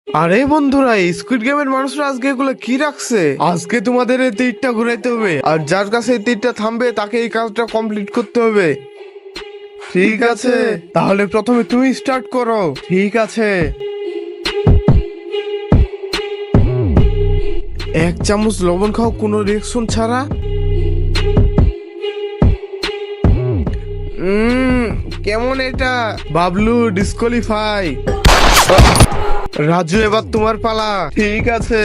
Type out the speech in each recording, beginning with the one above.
আরে বন্ধুরা, স্কুইড গেমের মানুষরা আজকে এগুলো কি রাখছে? আজকে তোমাদের এই তীরটা ঘুরাইতে হবে, আর যার কাছে এই তীরটা থামবে তাকে এই কাজটা কমপ্লিট করতে হবে। ঠিক আছে, তাহলে প্রথমে তুমি স্টার্ট করো। ঠিক আছে। 1 চামচ লবণ খাও কোনো রিঅ্যাকশন ছাড়া। কেমন এটা? বাবলু ডিসকোয়ালিফাই। রাজু, এবার তোমার পালা। ঠিক আছে।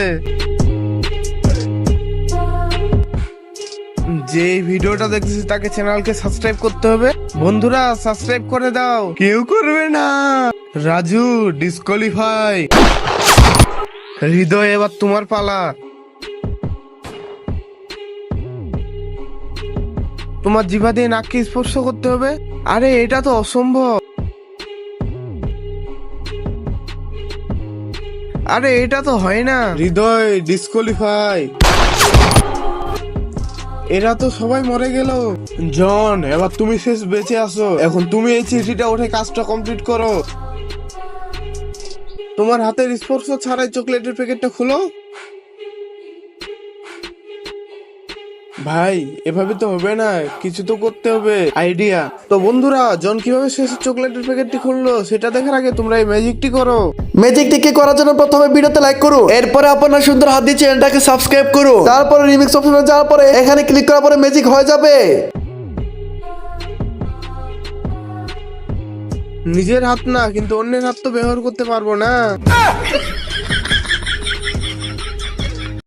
যে এই ভিডিওটা দেখতেছি তাকে চ্যানেলকে সাবস্ক্রাইব করতে হবে। বন্ধুরা সাবস্ক্রাইব করে দাও। কেউ করবে না। রাজু ডিসকোয়ালিফাই। হৃদয়, এবার তোমার পালা। তোমার জিভা দিয়ে নাককে স্পর্শ করতে হবে। আরে এটা তো অসম্ভব। আরে এটা তো হয় না। হৃদয় ডিসকোয়ালিফাই। এরা তো সবাই মরে গেল। জন, এবার তুমি শেষ বেঁচে আছো। এখন তুমি এই চিঠিটা উঠে কাজটা কমপ্লিট করো। তোমার হাতের স্পর্শ ছাড়াই চকলেটের প্যাকেটটা খুলো। ভাই, এভাবে তো হবে না, কিছু তো করতে হবে। আইডিয়া। তো বন্ধুরা, জন কিভাবে শেষ চকলেটের প্যাকেটটি খুললো সেটা দেখার আগে তোমরা এই ম্যাজিকটি করো। ম্যাজিকটিকে করার জন্য প্রথমে ভিডিওতে লাইক করো, এরপরে আপনার সুন্দর হাত দিয়ে চ্যানেলটাকে সাবস্ক্রাইব করো, তারপরে রিমিক্স অপশনে যাওয়ার পরে এখানে ক্লিক করার পরে ম্যাজিক হয়ে যাবে। নিজের হাত না, কিন্তু অন্যের হাত তো ব্যবহার করতে পারবো না।